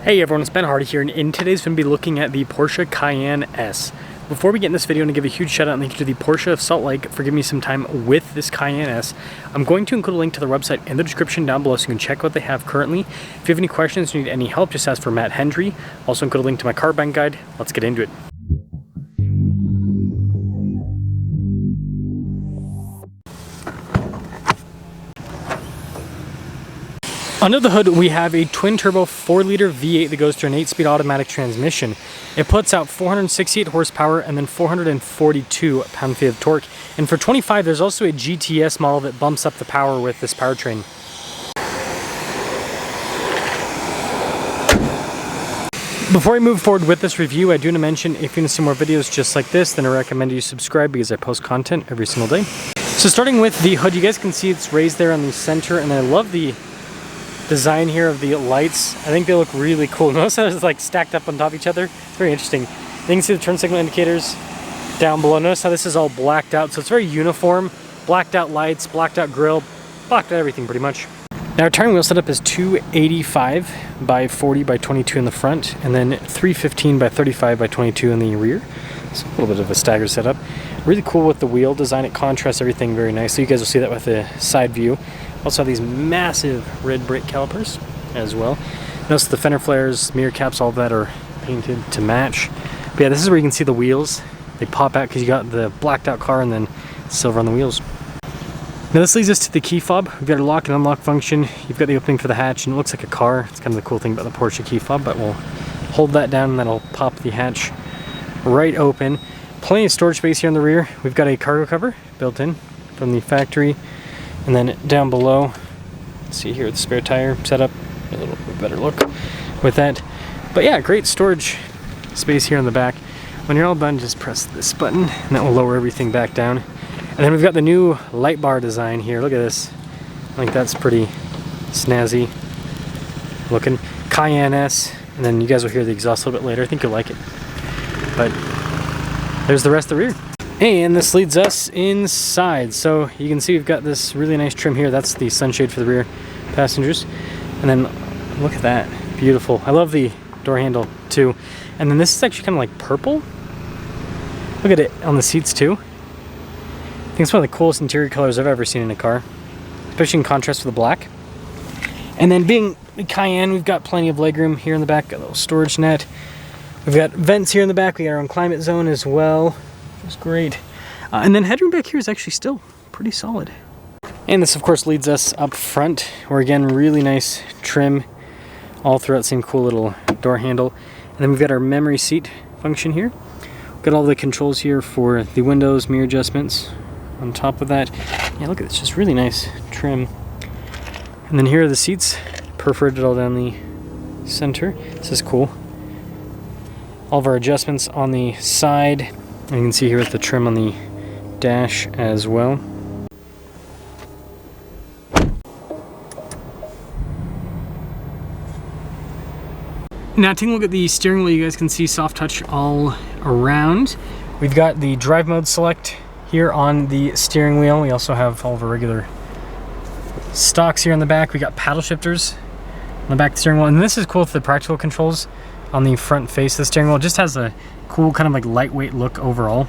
Hey everyone, it's Ben Hardy here, and in today's video, we'll be looking at the Porsche Cayenne S. Before we get in this video, I'm going to give a huge shout out and thank you to the Porsche of Salt Lake for giving me some time with this Cayenne S. I'm going to include a link to their website in the description down below so you can check what they have currently. If you have any questions or need any help, just ask for Matt Hendry. Also include a link to my car buying guide. Let's get into it. Under the hood, we have a twin-turbo 4-liter V8 that goes through an 8-speed automatic transmission. It puts out 468 horsepower and then 442 pound-feet of torque. And for 25, there's also a GTS model that bumps up the power with this powertrain. Before I move forward with this review, I do want to mention if you want to see more videos just like this, then I recommend you subscribe because I post content every single day. So starting with the hood, you guys can see it's raised there on the center, and I love the design here of the lights. I think they look really cool. Notice how it's like stacked up on top of each other. It's very interesting. You can see the turn signal indicators down below. Notice how this is all blacked out, so it's very uniform. Blacked out lights, blacked out grille, blacked out everything pretty much. Now our tire wheel setup is 285 by 40 by 22 in the front, and then 315 by 35 by 22 in the rear. It's a little bit of a staggered setup. Really cool with the wheel design. It contrasts everything very nicely. You guys will see that with the side view. Also have these massive red brake calipers as well. Notice the fender flares, mirror caps, all of that are painted to match. But yeah, this is where you can see the wheels. They pop out because you got the blacked out car and then silver on the wheels. Now this leads us to the key fob. We've got a lock and unlock function. You've got the opening for the hatch, and it looks like a car. It's kind of the cool thing about the Porsche key fob, but we'll hold that down and that'll pop the hatch right open. Plenty of storage space here in the rear. We've got a cargo cover built in from the factory. And then down below, see here the spare tire setup, a little bit better look with that. But yeah, great storage space here in the back. When you're all done, just press this button and that will lower everything back down. And then we've got the new light bar design here. Look at this. I think that's pretty snazzy looking. Cayenne S. And then you guys will hear the exhaust a little bit later. I think you'll like it. But there's the rest of the rear. And this leads us inside. So you can see we've got this really nice trim here. That's the sunshade for the rear passengers. And then look at that, beautiful. I love the door handle too. And then this is actually kind of like purple. Look at it on the seats too. I think it's one of the coolest interior colors I've ever seen in a car, especially in contrast with the black. And then being the Cayenne, we've got plenty of legroom here in the back, got a little storage net. We've got vents here in the back. We got our own climate zone as well. It's great. And then headroom back here is actually still pretty solid. And this of course leads us up front, where again, really nice trim all throughout, same cool little door handle. And then we've got our memory seat function here. We've got all the controls here for the windows, mirror adjustments on top of that. Yeah, look at this, just really nice trim. And then here are the seats, perforated all down the center. This is cool. All of our adjustments on the side. And you can see here with the trim on the dash as well. Now taking a look at the steering wheel, you guys can see soft touch all around. We've got the drive mode select here on the steering wheel. We also have all of our regular stocks here in the back. We got paddle shifters on the back of the steering wheel. And this is cool with the practical controls on the front face of the steering wheel. It just has a cool kind of like lightweight look overall.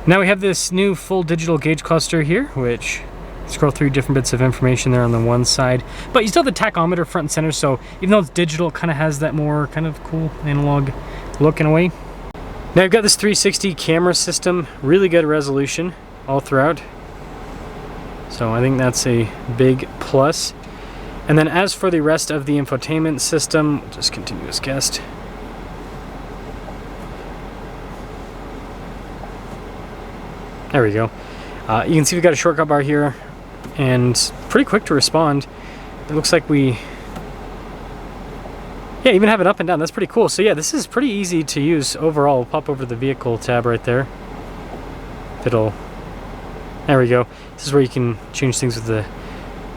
Now we have this new full digital gauge cluster here, which scroll through different bits of information there on the one side. But you still have the tachometer front and center, so even though it's digital, it kind of has that more kind of cool analog look in a way. Now we've got this 360 camera system, really good resolution all throughout. So I think that's a big plus. And then as for the rest of the infotainment system, we'll just continue as guest. There we go. You can see we've got a shortcut bar here, and pretty quick to respond. It looks like we, yeah, even have it up and down. That's pretty cool. So yeah, this is pretty easy to use overall. We'll pop over to the vehicle tab right there. There we go. This is where you can change things with the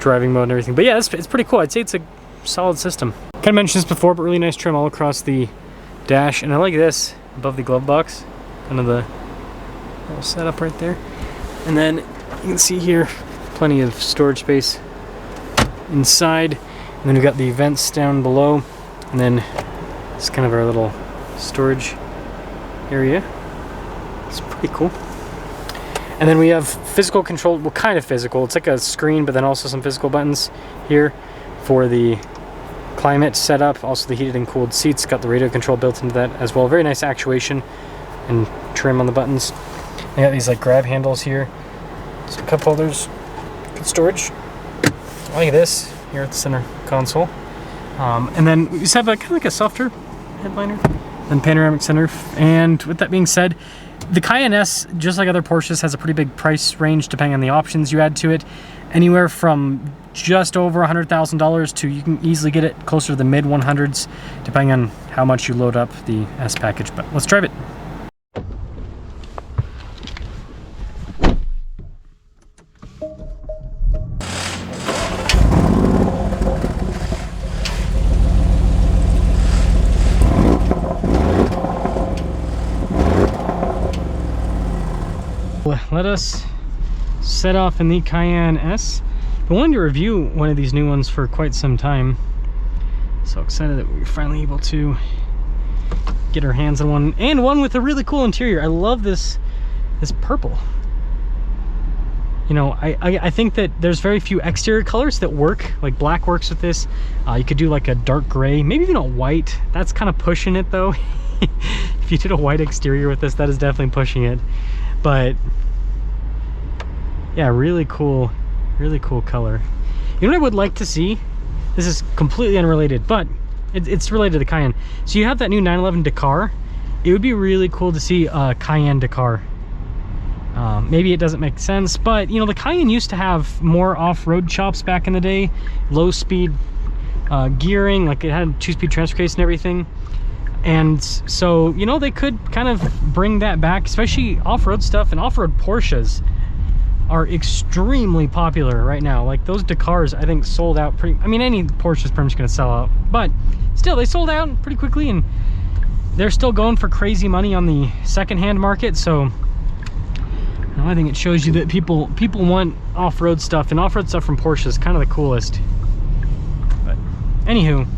driving mode and everything. But yeah, it's pretty cool. I'd say it's a solid system. Kind of mentioned this before, but really nice trim all across the dash. And I like this above the glove box, kind of the little setup right there. And then you can see here plenty of storage space inside. And then we've got the vents down below. And then it's kind of our little storage area. It's pretty cool. And then we have physical control, well, kind of physical. It's like a screen, but then also some physical buttons here for the climate setup. Also the heated and cooled seats, got the radio control built into that as well. Very nice actuation and trim on the buttons. I got these like grab handles here, some cup holders, good storage. I like this here at the center console. And then we just have kind of like a softer headliner, then panoramic center. And with that being said, the Cayenne S, just like other Porsches, has a pretty big price range depending on the options you add to it. Anywhere from just over $100,000 to you can easily get it closer to the mid 100s depending on how much you load up the S package. But let's drive it. Let us set off in the Cayenne S. I wanted to review one of these new ones for quite some time. So excited that we're finally able to get our hands on one, and one with a really cool interior. I love this purple. You know, I think that there's very few exterior colors that work. Like black works with this. You could do like a dark gray, maybe even a white. That's kind of pushing it though. If you did a white exterior with this, that is definitely pushing it. But yeah, really cool color. You know what I would like to see? This is completely unrelated, but it's related to the Cayenne. So you have that new 911 Dakar. It would be really cool to see a Cayenne Dakar. Maybe it doesn't make sense, but you know, the Cayenne used to have more off-road chops back in the day, low speed gearing, like it had 2-speed transfer case and everything. And so, you know, they could kind of bring that back, especially off-road stuff. And off-road Porsches are extremely popular right now. Like those Dakars, I think, sold out pretty, I mean, any Porsche is pretty much gonna sell out, but still, they sold out pretty quickly, and they're still going for crazy money on the secondhand market. So you know, I think it shows you that people want off-road stuff, and off-road stuff from Porsche is kind of the coolest. But anywho,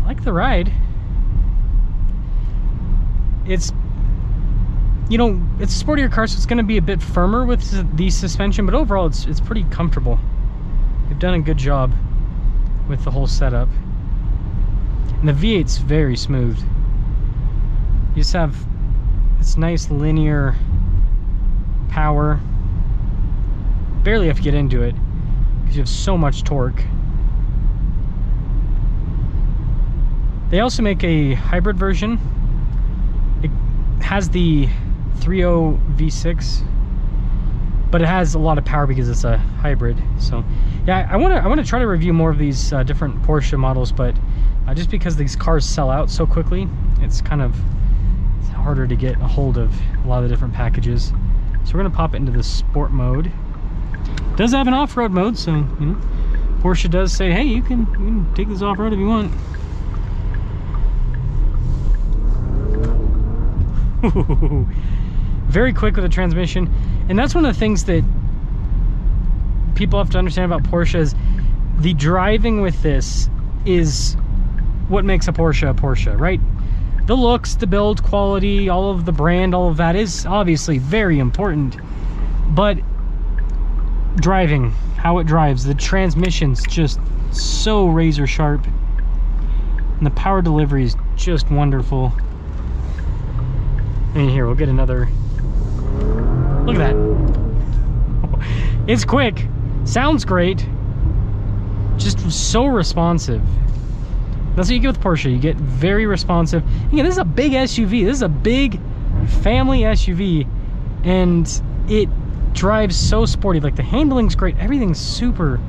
I like the ride. It's, you know, it's a sportier car, so it's going to be a bit firmer with the suspension, but overall it's pretty comfortable. They've done a good job with the whole setup. And the V8's very smooth. You just have this nice linear power. Barely have to get into it because you have so much torque. They also make a hybrid version. It has the 3.0 V6, but it has a lot of power because it's a hybrid. So yeah, I want to try to review more of these different Porsche models, but just because these cars sell out so quickly, it's kind of harder to get a hold of a lot of the different packages. So we're going to pop it into the sport mode. It does have an off-road mode, so you know, Porsche does say, hey, you can take this off-road if you want. Very quick with the transmission, and that's one of the things that people have to understand about Porsche is the driving with this is what makes a Porsche, right? The looks, the build quality, all of the brand, all of that is obviously very important, but driving, how it drives, the transmission's just so razor sharp, and the power delivery is just wonderful. And here, we'll get another. Look at that. It's quick. Sounds great. Just so responsive. That's what you get with Porsche. You get very responsive. Again, this is a big SUV. This is a big family SUV. And it drives so sporty. Like the handling's great. Everything's super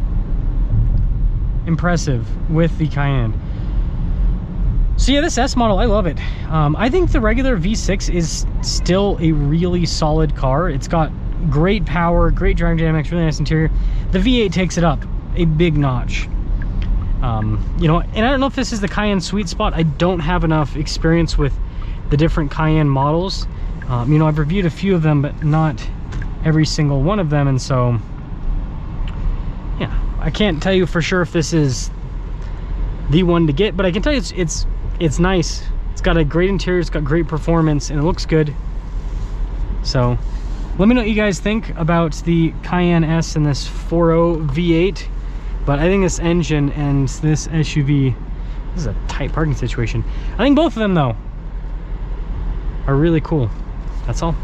impressive with the Cayenne. So yeah, this S model, I love it. I think the regular V6 is still a really solid car. It's got great power, great driving dynamics, really nice interior. The V8 takes it up a big notch. You know, and I don't know if this is the Cayenne sweet spot. I don't have enough experience with the different Cayenne models. You know, I've reviewed a few of them, but not every single one of them. And so, yeah, I can't tell you for sure if this is the one to get, but I can tell you it's nice. It's got a great interior, it's got great performance, and it looks good. So let me know what you guys think about the Cayenne S and this 4.0 V8. But I think this engine and this SUV, this is a tight parking situation. I think both of them though are really cool. That's all.